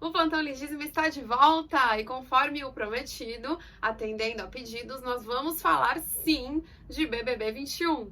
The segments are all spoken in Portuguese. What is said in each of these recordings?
O Plantão Lindíssima está de volta e, conforme o prometido, atendendo a pedidos, nós vamos falar sim de BBB 21.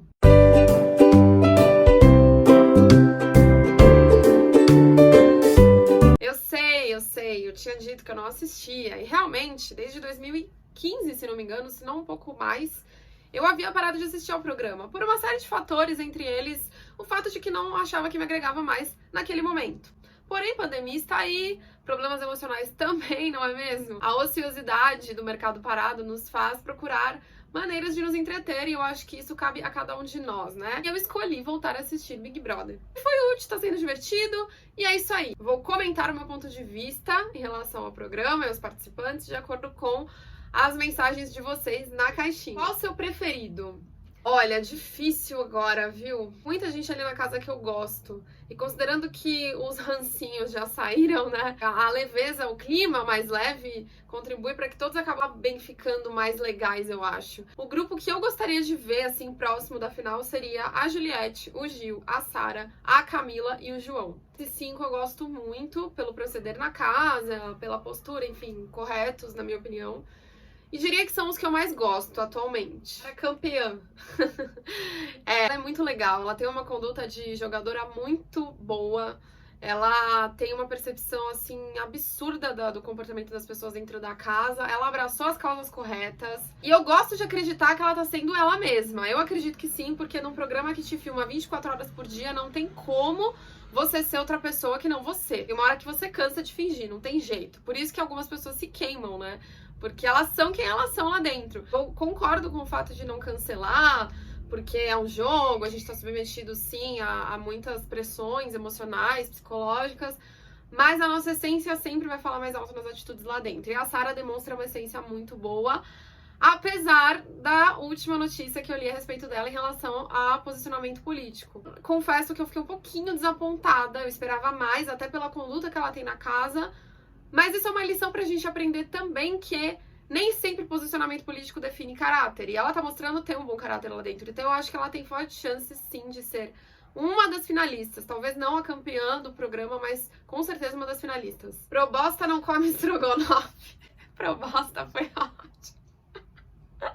Eu tinha dito que eu não assistia e realmente, desde 2015, se não me engano, se não um pouco mais, eu havia parado de assistir ao programa, por uma série de fatores, entre eles o fato de que não achava que me agregava mais naquele momento. Porém, pandemia está aí, problemas emocionais também, não é mesmo? A ociosidade do mercado parado nos faz procurar maneiras de nos entreter e eu acho que isso cabe a cada um de nós, né? E eu escolhi voltar a assistir Big Brother. Foi útil, tá sendo divertido e é isso aí. Vou comentar o meu ponto de vista em relação ao programa e aos participantes de acordo com as mensagens de vocês na caixinha. Qual o seu preferido? Olha, difícil agora, viu? Muita gente ali na casa que eu gosto. E considerando que os rancinhos já saíram, né? A leveza, o clima mais leve contribui para que todos acabem ficando mais legais, eu acho. O grupo que eu gostaria de ver, assim, próximo da final seria a Juliette, o Gil, a Sara, a Camila e o João. Esses 5 eu gosto muito pelo proceder na casa, pela postura, enfim, corretos, na minha opinião. E diria que são os que eu mais gosto atualmente. A campeã. Ela é muito legal, ela tem uma conduta de jogadora muito boa. Ela tem uma percepção, assim, absurda do comportamento das pessoas dentro da casa. Ela abraçou as causas corretas. E eu gosto de acreditar que ela tá sendo ela mesma. Eu acredito que sim, porque num programa que te filma 24 horas por dia, não tem como você ser outra pessoa que não você. Tem uma hora que você cansa de fingir, não tem jeito. Por isso que algumas pessoas se queimam, né? Porque elas são quem elas são lá dentro. Eu concordo com o fato de não cancelar, porque é um jogo, a gente tá submetido sim a muitas pressões emocionais, psicológicas, mas a nossa essência sempre vai falar mais alto nas atitudes lá dentro. E a Sara demonstra uma essência muito boa, apesar da última notícia que eu li a respeito dela em relação a posicionamento político. Confesso que eu fiquei um pouquinho desapontada, eu esperava mais, até pela conduta que ela tem na casa. Mas isso é uma lição pra gente aprender também, que nem sempre posicionamento político define caráter. E ela tá mostrando ter um bom caráter lá dentro. Então eu acho que ela tem forte chance, sim, de ser uma das finalistas. Talvez não a campeã do programa, mas com certeza uma das finalistas. Probosta não come estrogonofe. Probosta foi ótimo.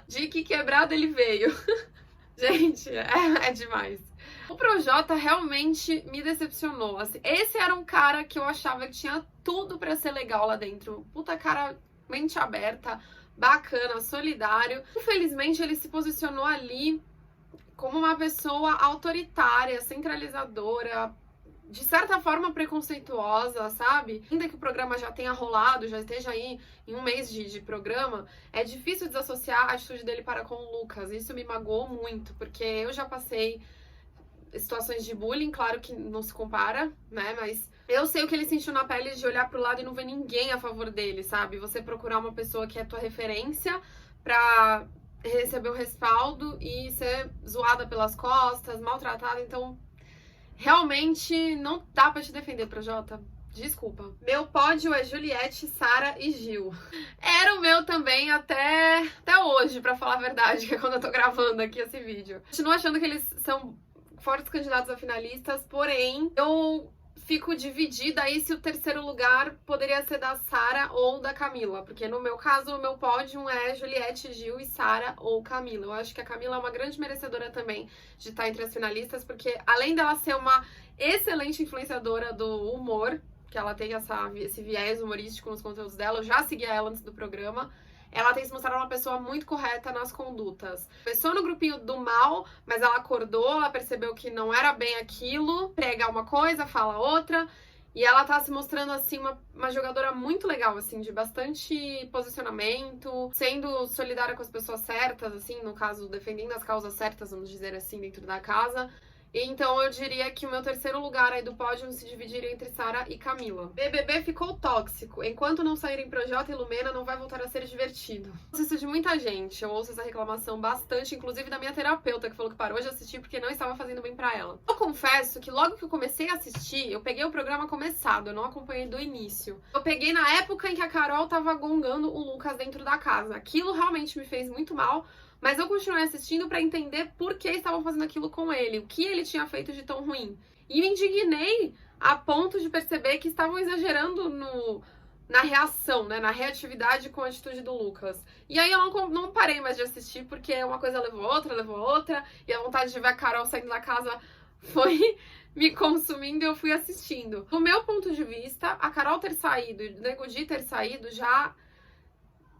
De que quebrado ele veio. Gente, é demais. O Projota realmente me decepcionou. Assim, esse era um cara que eu achava que tinha tudo pra ser legal lá dentro. Puta cara, mente aberta, bacana, solidário. Infelizmente, ele se posicionou ali como uma pessoa autoritária, centralizadora, de certa forma preconceituosa, sabe? Ainda que o programa já tenha rolado, já esteja aí em um mês de programa, é difícil desassociar a atitude dele para com o Lucas. Isso me magoou muito, porque eu já passei situações de bullying, claro que não se compara, né? Mas eu sei o que ele sentiu na pele de olhar pro lado e não ver ninguém a favor dele, sabe? Você procurar uma pessoa que é tua referência pra receber o respaldo e ser zoada pelas costas, maltratada, então realmente não dá pra te defender, Projota. Desculpa. Meu pódio é Juliette, Sara e Gil. Era o meu também até hoje, pra falar a verdade, que é quando eu tô gravando aqui esse vídeo. Continuo achando que eles são fortes candidatos a finalistas, porém, eu fico dividida aí se o terceiro lugar poderia ser da Sara ou da Camila, porque no meu caso, o meu pódio é Juliette, Gil e Sara ou Camila. Eu acho que a Camila é uma grande merecedora também de estar entre as finalistas, porque além dela ser uma excelente influenciadora do humor, que ela tem esse viés humorístico nos conteúdos dela, eu já seguia ela antes do programa, ela tem se mostrado uma pessoa muito correta nas condutas. Começou no grupinho do mal, mas ela acordou, ela percebeu que não era bem aquilo, prega uma coisa, fala outra, e ela tá se mostrando, assim, uma jogadora muito legal, assim, de bastante posicionamento, sendo solidária com as pessoas certas, assim, no caso, defendendo as causas certas, vamos dizer assim, dentro da casa. Então eu diria que o meu terceiro lugar aí do pódio se dividiria entre Sara e Camila. BBB ficou tóxico. Enquanto não saírem Projota e Lumena, não vai voltar a ser divertido. Eu ouço de muita gente, eu ouço essa reclamação bastante, inclusive da minha terapeuta, que falou que parou de assistir porque não estava fazendo bem pra ela. Eu confesso que logo que eu comecei a assistir, eu peguei o programa começado, eu não acompanhei do início. Eu peguei na época em que a Carol tava gongando o Lucas dentro da casa. Aquilo realmente me fez muito mal, mas eu continuei assistindo pra entender por que estavam fazendo aquilo com ele, o que ele tinha feito de tão ruim. E me indignei a ponto de perceber que estavam exagerando na reação, né? Na reatividade com a atitude do Lucas. E aí eu não parei mais de assistir, porque uma coisa levou a outra, e a vontade de ver a Carol saindo da casa foi me consumindo e eu fui assistindo. Do meu ponto de vista, a Carol ter saído e o Nego Di ter saído já,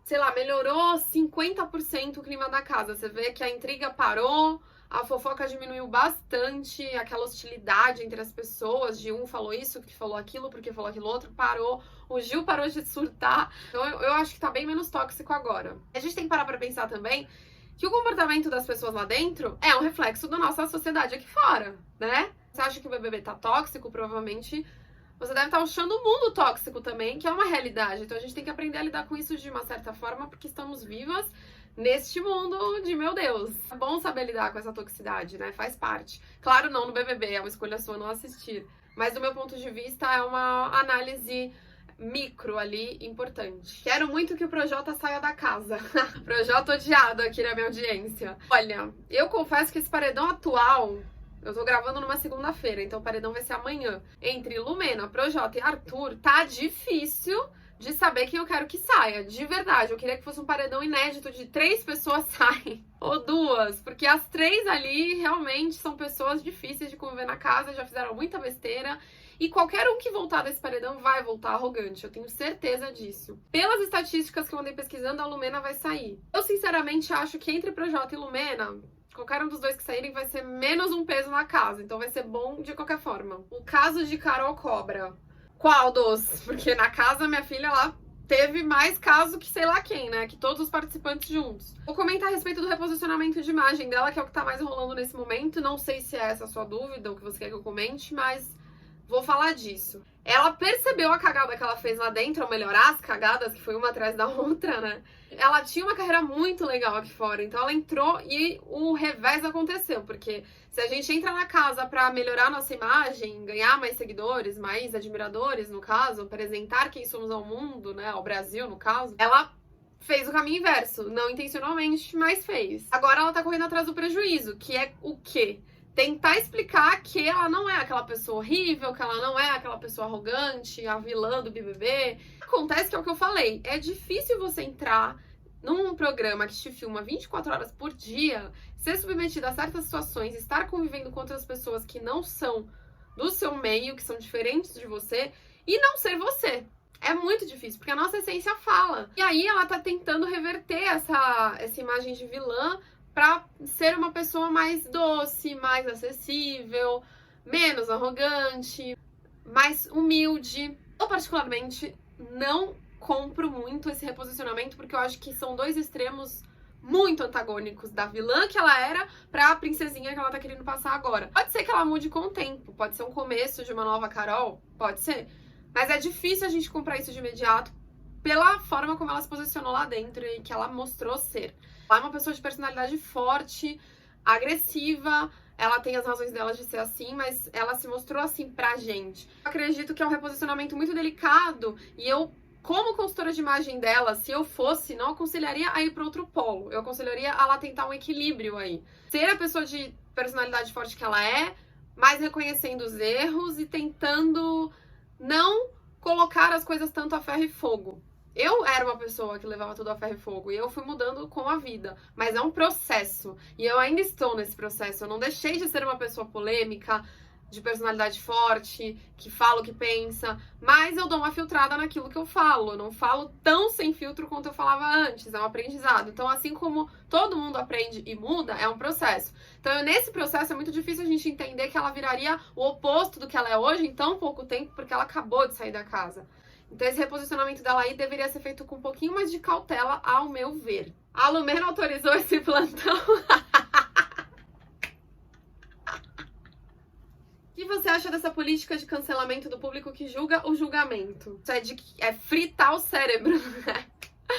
sei lá, melhorou 50% o clima da casa. Você vê que a intriga parou, a fofoca diminuiu bastante, aquela hostilidade entre as pessoas, de um falou isso, que falou aquilo, porque falou aquilo outro, parou. O Gil parou de surtar. Então eu acho que tá bem menos tóxico agora. A gente tem que parar pra pensar também que o comportamento das pessoas lá dentro é um reflexo da nossa sociedade aqui fora, né? Você acha que o BBB tá tóxico? Provavelmente você deve estar achando o mundo tóxico também, que é uma realidade. Então a gente tem que aprender a lidar com isso de uma certa forma, porque estamos vivas neste mundo de, meu Deus. É bom saber lidar com essa toxicidade, né? Faz parte. Claro, não no BBB, é uma escolha sua não assistir. Mas do meu ponto de vista, é uma análise micro ali, importante. Quero muito que o Projota saia da casa. Projota odiado aqui na minha audiência. Olha, eu confesso que esse paredão atual, eu tô gravando numa segunda-feira, então o paredão vai ser amanhã. Entre Lumena, Projota e Arthur, tá difícil de saber quem eu quero que saia. De verdade, eu queria que fosse um paredão inédito de 3 pessoas saem. Ou 2, porque as 3 ali realmente são pessoas difíceis de conviver na casa, já fizeram muita besteira. E qualquer um que voltar desse paredão vai voltar arrogante, eu tenho certeza disso. Pelas estatísticas que eu andei pesquisando, a Lumena vai sair. Eu sinceramente acho que entre Projota e Lumena, qualquer um dos dois que saírem vai ser menos um peso na casa, então vai ser bom de qualquer forma. O caso de Carol Cobra. Qual dos? Porque na casa, minha filha, ela teve mais caso que sei lá quem, né? Que todos os participantes juntos. Vou comentar a respeito do reposicionamento de imagem dela, que é o que tá mais rolando nesse momento. Não sei se é essa a sua dúvida, ou que você quer que eu comente, mas vou falar disso. Ela percebeu a cagada que ela fez lá dentro, ao melhorar as cagadas, que foi uma atrás da outra, né? Ela tinha uma carreira muito legal aqui fora, então ela entrou e o revés aconteceu, porque se a gente entra na casa pra melhorar nossa imagem, ganhar mais seguidores, mais admiradores, no caso, apresentar quem somos ao mundo, né, ao Brasil, no caso, ela fez o caminho inverso, não intencionalmente, mas fez. Agora ela tá correndo atrás do prejuízo, que é o quê? Tentar explicar que ela não é aquela pessoa horrível, que ela não é aquela pessoa arrogante, a vilã do BBB. Acontece que é o que eu falei, é difícil você entrar num programa que te filma 24 horas por dia, ser submetido a certas situações, estar convivendo com outras pessoas que não são do seu meio, que são diferentes de você, e não ser você. É muito difícil, porque a nossa essência fala. E aí ela tá tentando reverter essa imagem de vilã pra ser uma pessoa mais doce, mais acessível, menos arrogante, mais humilde. Eu, particularmente, não compro muito esse reposicionamento, porque eu acho que são 2 extremos muito antagônicos da vilã que ela era pra princesinha que ela tá querendo passar agora. Pode ser que ela mude com o tempo, pode ser um começo de uma nova Carol, pode ser, mas é difícil a gente comprar isso de imediato pela forma como ela se posicionou lá dentro e que ela mostrou ser. Ela é uma pessoa de personalidade forte, agressiva, ela tem as razões dela de ser assim, mas ela se mostrou assim pra gente. Eu acredito que é um reposicionamento muito delicado e eu, como consultora de imagem dela, se eu fosse, não aconselharia a ir para outro polo. Eu aconselharia a ela tentar um equilíbrio aí. Ser a pessoa de personalidade forte que ela é, mas reconhecendo os erros e tentando não colocar as coisas tanto a ferro e fogo. Eu era uma pessoa que levava tudo a ferro e fogo e eu fui mudando com a vida, mas é um processo e eu ainda estou nesse processo. Eu não deixei de ser uma pessoa polêmica, de personalidade forte, que fala o que pensa, mas eu dou uma filtrada naquilo que eu falo. Eu não falo tão sem filtro quanto eu falava antes, é um aprendizado. Então, assim como todo mundo aprende e muda, é um processo. Então, nesse processo é muito difícil a gente entender que ela viraria o oposto do que ela é hoje em tão pouco tempo, porque ela acabou de sair da casa. Então esse reposicionamento dela aí deveria ser feito com um pouquinho mais de cautela, ao meu ver. A Lumena autorizou esse plantão. O que você acha dessa política de cancelamento do público que julga o julgamento? Isso é fritar o cérebro, né?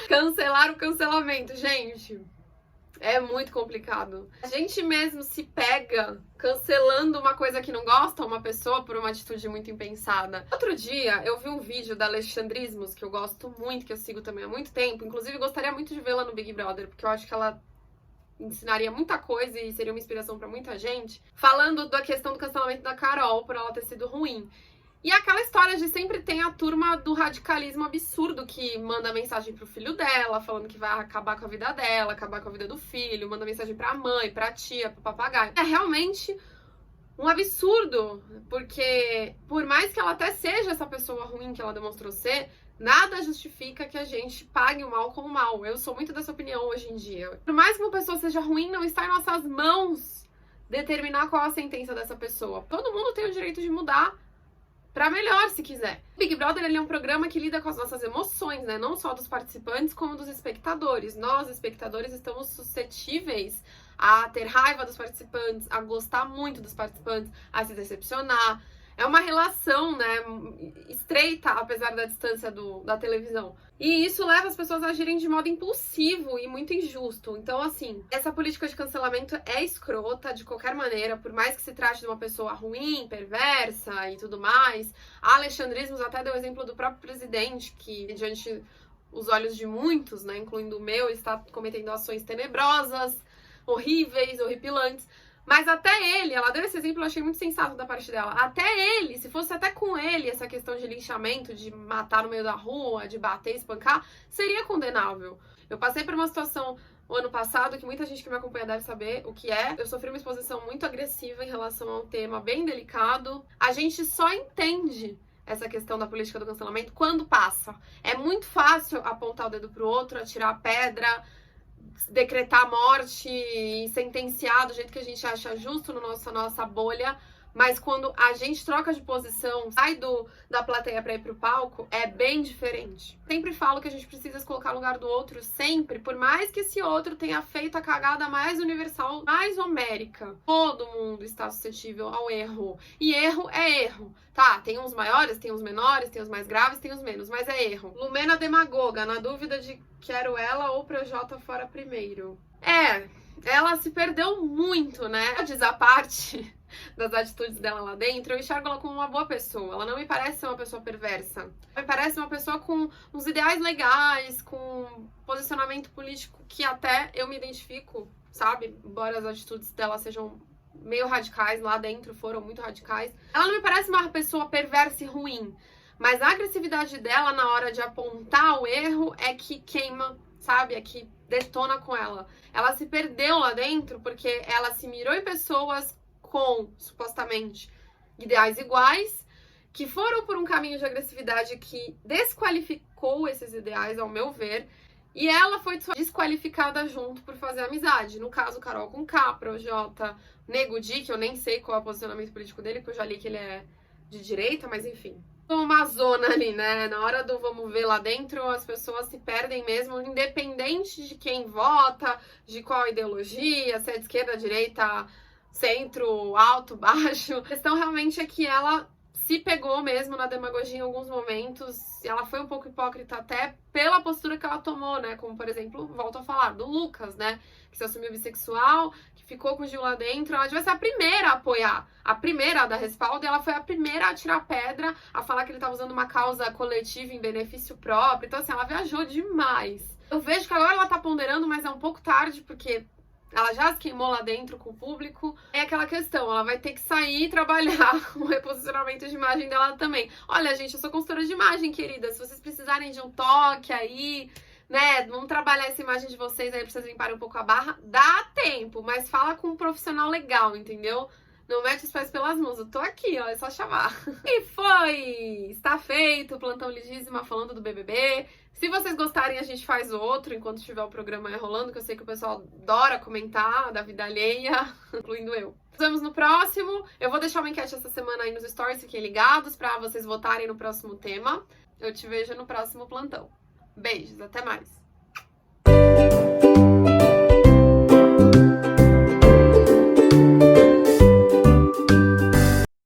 Cancelar o cancelamento, gente. É muito complicado. A gente mesmo se pega cancelando uma coisa que não gosta, uma pessoa, por uma atitude muito impensada. Outro dia, eu vi um vídeo da Alexandrismos, que eu gosto muito, que eu sigo também há muito tempo. Inclusive, gostaria muito de vê-la no Big Brother, porque eu acho que ela ensinaria muita coisa e seria uma inspiração pra muita gente. Falando da questão do cancelamento da Carol, por ela ter sido ruim. E aquela história de sempre ter a turma do radicalismo absurdo que manda mensagem pro filho dela, falando que vai acabar com a vida dela, acabar com a vida do filho, manda mensagem pra mãe, pra tia, pro papagaio. É realmente um absurdo, porque por mais que ela até seja essa pessoa ruim que ela demonstrou ser, nada justifica que a gente pague o mal com o mal. Eu sou muito dessa opinião hoje em dia. Por mais que uma pessoa seja ruim, não está em nossas mãos determinar qual a sentença dessa pessoa. Todo mundo tem o direito de mudar pra melhor, se quiser. O Big Brother, ele é um programa que lida com as nossas emoções, né? Não só dos participantes, como dos espectadores. Nós, espectadores, estamos suscetíveis a ter raiva dos participantes, a gostar muito dos participantes, a se decepcionar. É uma relação, né, estreita, apesar da distância da televisão. E isso leva as pessoas a agirem de modo impulsivo e muito injusto. Então, assim, essa política de cancelamento é escrota de qualquer maneira, por mais que se trate de uma pessoa ruim, perversa e tudo mais. A Alexandrismos até deu o exemplo do próprio presidente, que, diante os olhos de muitos, né, incluindo o meu, está cometendo ações tenebrosas, horríveis, horripilantes. Mas até ele, ela deu esse exemplo, eu achei muito sensato da parte dela. Até ele, se fosse até com ele essa questão de linchamento, de matar no meio da rua, de bater, espancar, seria condenável. Eu passei por uma situação o ano passado, que muita gente que me acompanha deve saber o que é. Eu sofri uma exposição muito agressiva em relação a um tema bem delicado. A gente só entende essa questão da política do cancelamento quando passa. É muito fácil apontar o dedo pro outro, atirar a pedra, decretar a morte e sentenciar do jeito que a gente acha justo na nossa bolha, mas quando a gente troca de posição, sai da plateia pra ir pro palco, é bem diferente. Sempre falo que a gente precisa se colocar no lugar do outro, sempre, por mais que esse outro tenha feito a cagada mais universal, mais homérica. Todo mundo está suscetível ao erro. E erro é erro. Tá, tem uns maiores, tem uns menores, tem os mais graves, tem os menos, mas é erro. Lumena demagoga, na dúvida de quero ela ou Projota fora primeiro. Ela se perdeu muito, né? Diz a parte das atitudes dela lá dentro, eu enxergo ela como uma boa pessoa. Ela não me parece ser uma pessoa perversa. Me parece uma pessoa com uns ideais legais, com um posicionamento político que até eu me identifico, sabe? Embora as atitudes dela sejam meio radicais, lá dentro foram muito radicais. Ela não me parece uma pessoa perversa e ruim, mas a agressividade dela na hora de apontar o erro é que queima, sabe? É que detona com ela. Ela se perdeu lá dentro porque ela se mirou em pessoas com, supostamente, ideais iguais, que foram por um caminho de agressividade que desqualificou esses ideais, ao meu ver, e ela foi desqualificada junto por fazer amizade. No caso, Carol Conká, Projota, Nego Di, que eu nem sei qual é o posicionamento político dele, porque eu já li que ele é de direita, mas enfim. Uma zona ali, né? Na hora do vamos ver lá dentro, as pessoas se perdem mesmo, independente de quem vota, de qual ideologia, se é de esquerda, direita, centro, alto, baixo. A questão realmente é que ela se pegou mesmo na demagogia em alguns momentos. Ela foi um pouco hipócrita até pela postura que ela tomou, né? Como, por exemplo, volto a falar, do Lucas, né? Que se assumiu bissexual, que ficou com o Gil lá dentro. Ela devia ser a primeira a apoiar, a primeira a dar respaldo, e ela foi a primeira a tirar pedra, a falar que ele tava usando uma causa coletiva em benefício próprio. Então, assim, ela viajou demais. Eu vejo que agora ela tá ponderando, mas é um pouco tarde, porque ela já se queimou lá dentro com o público. É aquela questão, ela vai ter que sair e trabalhar o reposicionamento de imagem dela também. Olha, gente, eu sou consultora de imagem, querida. Se vocês precisarem de um toque aí, né, vamos trabalhar essa imagem de vocês aí pra vocês limparem um pouco a barra. Dá tempo, mas fala com um profissional legal, entendeu? Não mete os pés pelas mãos, eu tô aqui, ó, é só chamar. E foi! Está feito o Plantão Ligíssima falando do BBB. Se vocês gostarem, a gente faz outro enquanto estiver o programa rolando, que eu sei que o pessoal adora comentar da vida alheia, incluindo eu. Nos vemos no próximo. Eu vou deixar uma enquete essa semana aí nos stories, fiquem ligados pra vocês votarem no próximo tema. Eu te vejo no próximo plantão. Beijos, até mais!